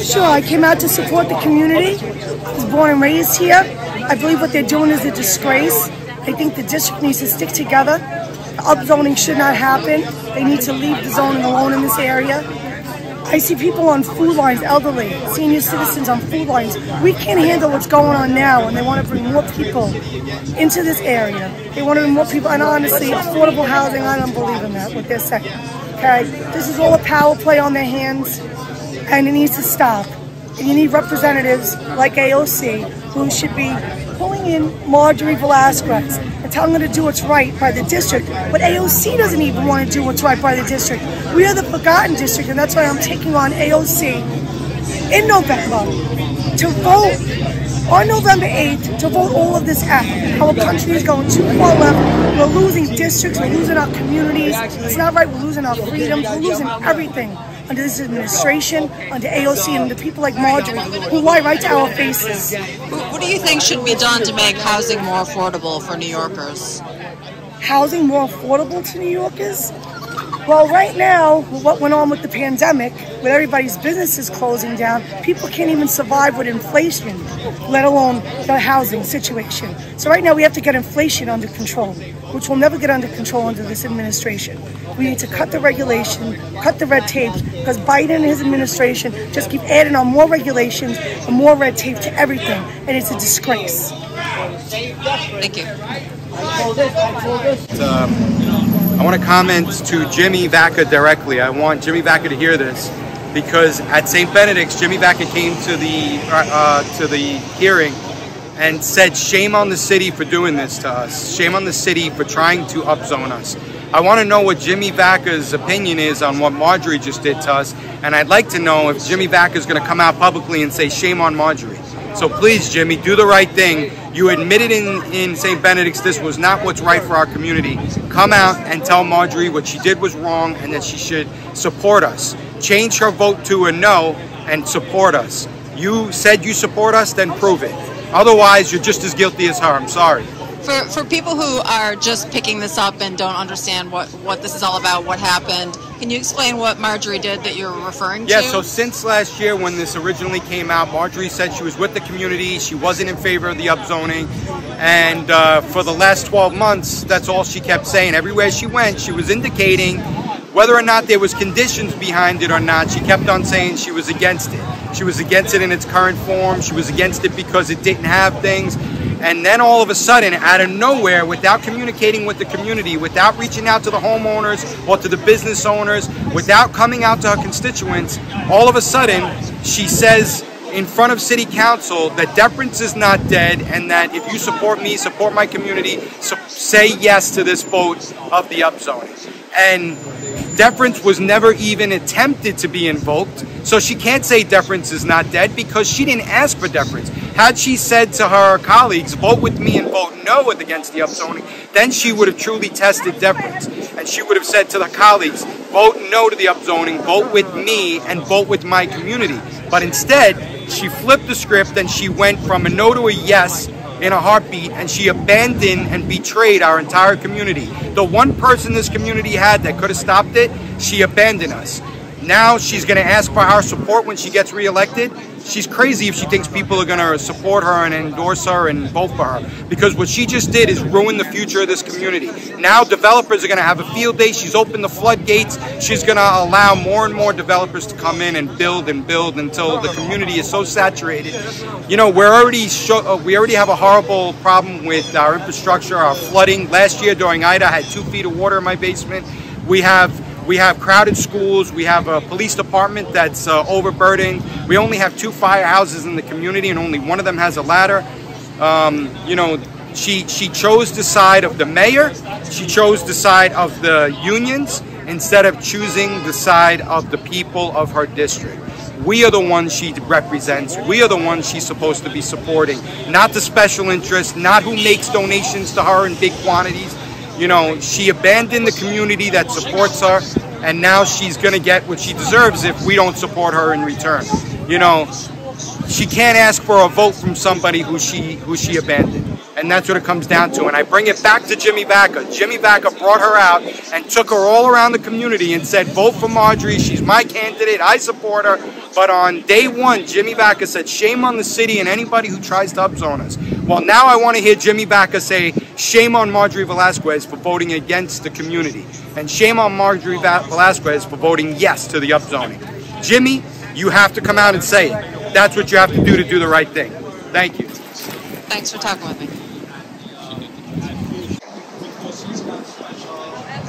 Sure, I came out to support the community. I was born and raised here. I believe what they're doing is a disgrace. I think the district needs to stick together. The upzoning should not happen. They need to leave the zoning alone in this area. I see people on food lines, elderly, senior citizens on food lines. We can't handle what's going on now, and they want to bring more people into this area. They want to bring more people, and honestly, affordable housing, I don't believe in that, what they're saying. Okay, this is all a power play on their hands, and it needs to stop. And you need representatives like AOC who should be pulling in Marjorie Velázquez and telling her to do what's right by the district. But AOC doesn't even want to do what's right by the district. We are the forgotten district, and that's why I'm taking on AOC in November to vote on November 8th to vote all of this out. Our country is going too far left. We're losing districts, we're losing our communities. It's not right, we're losing our freedoms, we're losing everything under this administration, under AOC, and the people like Marjorie who lie right to our faces. What do you think should be done to make housing more affordable for New Yorkers? Housing more affordable to New Yorkers? Well, right now, what went on with the pandemic, with everybody's businesses closing down, people can't even survive with inflation, let alone the housing situation. So right now we have to get inflation under control, which will never get under control under this administration. We need to cut the regulation, cut the red tape, because Biden and his administration just keep adding on more regulations and more red tape to everything, and it's a disgrace. Thank you. I want to comment to Jimmy Vacca directly. I want Jimmy Vacca to hear this, because at St. Benedict's, Jimmy Vacca came to the hearing and said, shame on the city for doing this to us. Shame on the city for trying to upzone us. I want to know what Jimmy Vacca's opinion is on what Marjorie just did to us, and I'd like to know if Jimmy Vacca is going to come out publicly and say shame on Marjorie. So please, Jimmy, do the right thing. You admitted in St. Benedict's this was not what's right for our community. Come out and tell Marjorie what she did was wrong and that she should support us. Change her vote to a no and support us. You said you support us, then prove it. Otherwise, you're just as guilty as her. I'm sorry. For people who are just picking this up and don't understand what this is all about, what happened, can you explain what Marjorie did that you're referring to? Yeah, so since last year when this originally came out, Marjorie said she was with the community, she wasn't in favor of the upzoning, and for the last 12 months, that's all she kept saying. Everywhere she went, she was indicating whether or not there was conditions behind it or not. She kept on saying she was against it. She was against it in its current form, she was against it because it didn't have things. And then all of a sudden, out of nowhere, without communicating with the community, without reaching out to the homeowners or to the business owners, without coming out to her constituents, all of a sudden, she says in front of City Council that deference is not dead, and that if you support me, support my community, say yes to this vote of the upzoning. And deference was never even attempted to be invoked, so she can't say deference is not dead because she didn't ask for deference. Had she said to her colleagues, vote with me and vote no against the upzoning, then she would have truly tested deference. And she would have said to the colleagues, vote no to the upzoning, vote with me and vote with my community. But instead, she flipped the script and she went from a no to a yes in a heartbeat, and she abandoned and betrayed our entire community. The one person this community had that could have stopped it, she abandoned us. Now she's going to ask for our support when she gets reelected. She's crazy if she thinks people are going to support her and endorse her and vote for her, because what she just did is ruin the future of this community. Now developers are going to have a field day. She's opened the floodgates. She's going to allow more and more developers to come in and build until the community is so saturated. You know, we already have a horrible problem with our infrastructure, our flooding. Last year during Ida, I had 2 feet of water in my basement. We have crowded schools. We have a police department that's overburdened. We only have 2 firehouses in the community, and only one of them has a ladder. You know, she chose the side of the mayor. She chose the side of the unions instead of choosing the side of the people of her district. We are the ones she represents. We are the ones she's supposed to be supporting, not the special interests, not who makes donations to her in big quantities. You know, she abandoned the community that supports her, and now she's going to get what she deserves if we don't support her in return. You know, she can't ask for a vote from somebody who she abandoned. And that's what it comes down to. And I bring it back to Jimmy Vacca. Jimmy Vacca brought her out and took her all around the community and said, vote for Marjorie. She's my candidate. I support her. But on day one, Jimmy Vacca said, shame on the city and anybody who tries to upzone us. Well, now I want to hear Jimmy Vacca say, shame on Marjorie Velázquez for voting against the community. And shame on Marjorie Velázquez for voting yes to the upzoning. Jimmy, you have to come out and say it. That's what you have to do the right thing. Thank you. Thanks for talking with me.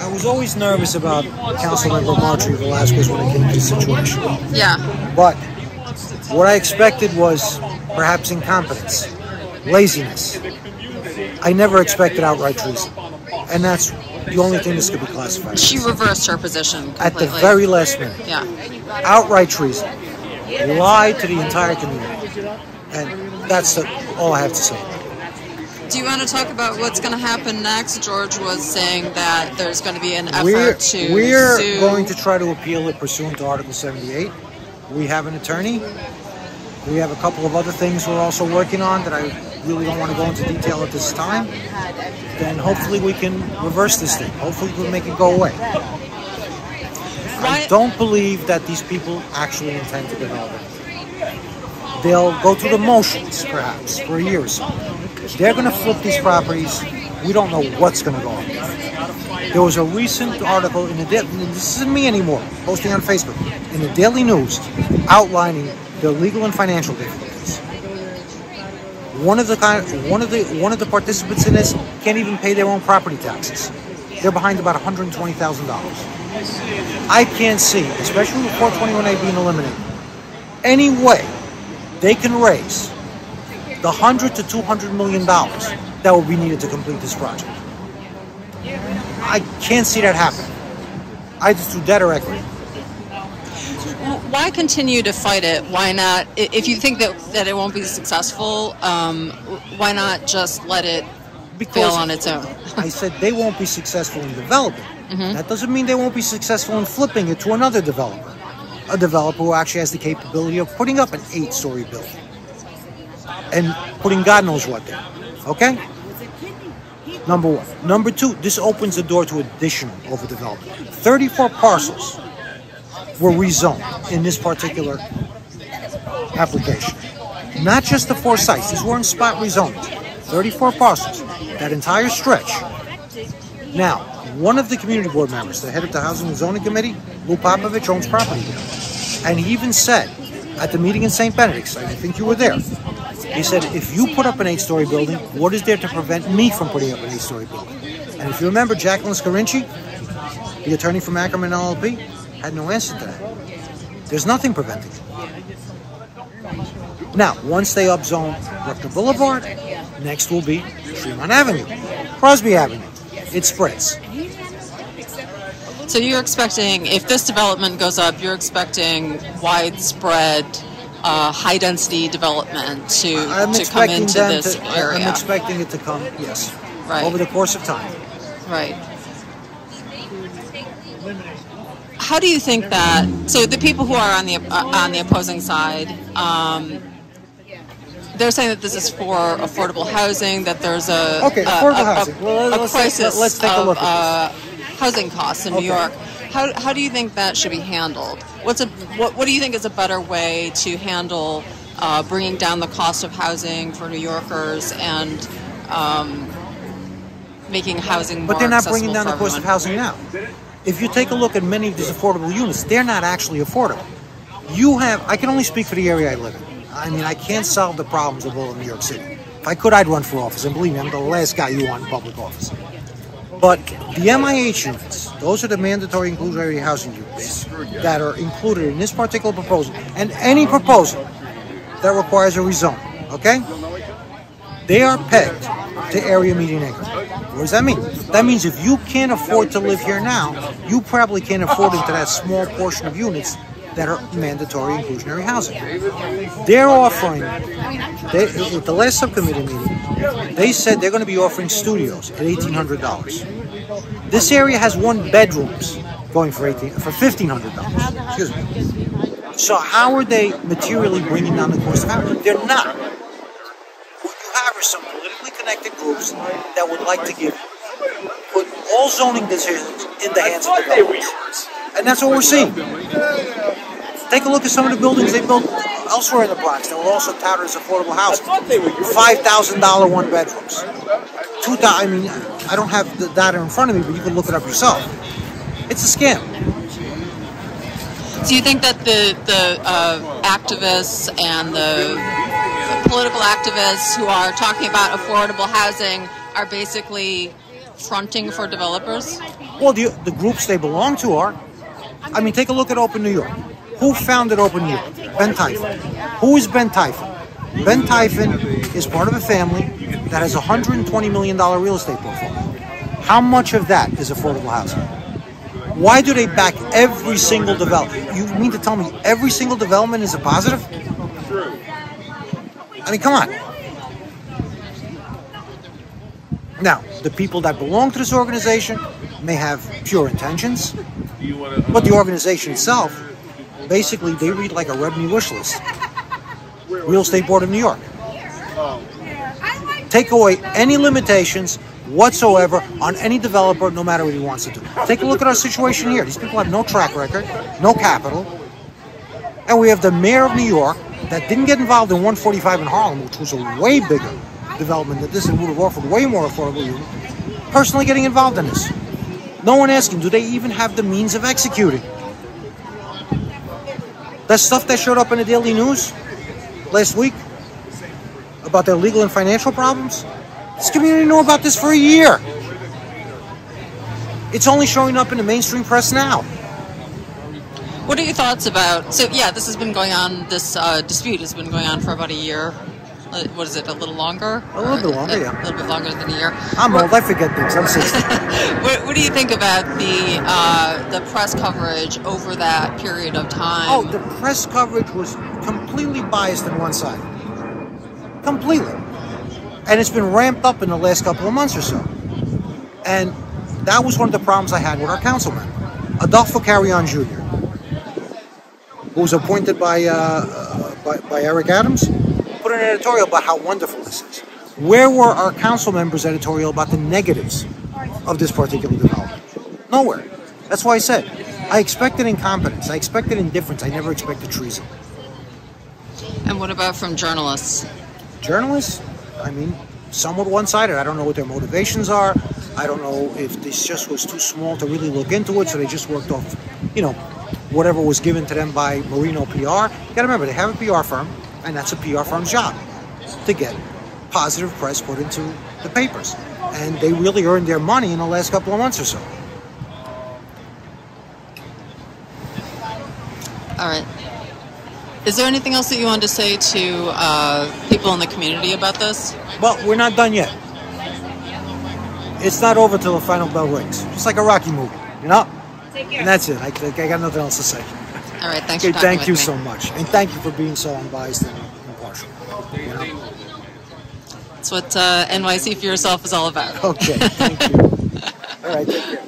I was always nervous about Councilmember Marjorie Velázquez when it came to the situation. Yeah. But what I expected was perhaps incompetence, laziness. I never expected outright treason. And that's the only thing this could be classified as. She reversed her position completely. At the very last minute. Yeah. Outright treason. Lied to the entire community. And that's all I have to say. Do you want to talk about what's going to happen next? George was saying that there's going to be an effort to We're going to try to appeal it pursuant to Article 78. We have an attorney. We have a couple of other things we're also working on that I really don't want to go into detail at this time. Then hopefully we can reverse this thing. Hopefully we'll make it go away. I don't believe that these people actually intend to develop it. They'll go through the motions, perhaps, for a year or so. They're going to flip these properties. We don't know what's going to go on. There was a recent article in the this isn't me anymore, posting on Facebook, in the Daily News, outlining the legal and financial difficulties. One of the participants in this can't even pay their own property taxes. They're behind about $120,000. I can't see, especially with 421A being eliminated, any way they can raise the $100 to $200 million that will be needed to complete this project. I can't see that happening. Either through debt or equity. Why continue to fight it? Why not? If you think that it won't be successful, why not just let it fail on its own? I said they won't be successful in developing. That doesn't mean they won't be successful in flipping it to another developer. A developer who actually has the capability of putting up an 8-story building. And putting God knows what there. Okay? Number one. Number two, this opens the door to additional overdevelopment. 34 parcels were rezoned in this particular application. Not just the 4 sites. These weren't spot rezoned. 34 parcels. That entire stretch. Now, one of the community board members, the head of the Housing and Zoning Committee, Lou Popovich, owns property there. And he even said at the meeting in St. Benedict's, I think you were there, he said, if you put up an 8-story building, what is there to prevent me from putting up an 8-story building? And if you remember, Jacqueline Scarinci, the attorney from Ackerman LLP, had no answer to that. There's nothing preventing it. Now, once they upzone Bruckner Boulevard, next will be Tremont Avenue, Crosby Avenue. It spreads. So you're expecting, if this development goes up, you're expecting widespread high-density development to come into this area. I'm expecting it to come, yes, right, over the course of time. Right. How do you think that? So the people who are on the opposing side, they're saying that this is for affordable housing. That there's a crisis let's take a look at this. Housing costs in New York. How do you think that should be handled? What do you think is a better way to handle bringing down the cost of housing for New Yorkers and making housing more accessible? But they're not bringing down for the cost of everyone? housing now. If you take a look at many of these affordable units, they're not actually affordable. I can only speak for the area I live in. I mean, I can't solve the problems of all of New York City. If I could, I'd run for office. And believe me, I'm the last guy you want in public office. But the MIH units, those are the mandatory inclusionary housing units that are included in this particular proposal, and any proposal that requires a rezone, okay? They are pegged to area median income. What does that mean? That means if you can't afford to live here now, you probably can't afford into that small portion of units that are mandatory inclusionary housing. They're offering, at the last subcommittee meeting, they said they're going to be offering studios at $1,800. This area has 1 bedrooms going for $1,500. Excuse me. So how are they materially bringing down the cost of housing? They're not. What you have are some politically connected disconnected groups that would like to put all zoning decisions in the hands of developers. And that's what we're seeing. Take a look at some of the buildings they built elsewhere in the Bronx that were also touted as affordable housing. $5,000 one bedrooms. I mean, I don't have the data in front of me, but you can look it up yourself. It's a scam. Do you think that the activists and the political activists who are talking about affordable housing are basically fronting for developers? Well, the groups they belong to are. I mean, take a look at Open New York. Who founded Open New York? Ben Typhon. Who is Ben Typhon? Ben Typhon is part of a family that has a $120 million real estate portfolio. How much of that is affordable housing? Why do they back every single development? You mean to tell me every single development is a positive? I mean, come on. Now, the people that belong to this organization may have pure intentions, but the organization itself, basically, they read like a revenue wish list. Real Estate Board of New York. Take away any limitations whatsoever on any developer, no matter what he wants to do. Take a look at our situation here. These people have no track record, no capital, and we have the mayor of New York that didn't get involved in 145 in Harlem, which was a way bigger development than this and would have offered way more affordable units, personally getting involved in this. No one asking, do they even have the means of executing? That stuff that showed up in the Daily News last week about their legal and financial problems, this community knew about this for a year. It's only showing up in the mainstream press now. What are your thoughts about, so yeah, this has been going on, this dispute has been going on for about a year. What is it, a little longer? A little bit longer, yeah. A little bit longer than a year. I'm old, I forget things, I'm 60. What do you think about the press coverage over that period of time? Oh, the press coverage was completely biased on one side. Completely. And it's been ramped up in the last couple of months or so. And that was one of the problems I had with our councilman, Adolfo Carrion Jr., who was appointed by Eric Adams, put an editorial about how wonderful this is. Where were our council members' editorial about the negatives of this particular development? Nowhere. That's why I said, I expected incompetence, I expected indifference, I never expected treason. And what about from journalists? Journalists? I mean, somewhat one-sided. I don't know what their motivations are. I don't know if this just was too small to really look into it, so they just worked off, whatever was given to them by Marino PR. You gotta remember, they have a PR firm, and that's a PR firm's job, to get positive press put into the papers. And they really earned their money in the last couple of months or so. All right. Is there anything else that you want to say to people in the community about this? Well, we're not done yet. It's not over till the final bell rings. Just like a Rocky movie, And that's it. I got nothing else to say. All right, thanks for talking thank with you me. so much. And thank you for being so unbiased and impartial. That's what NYC for Yourself is all about. Okay, thank you. All right, take care.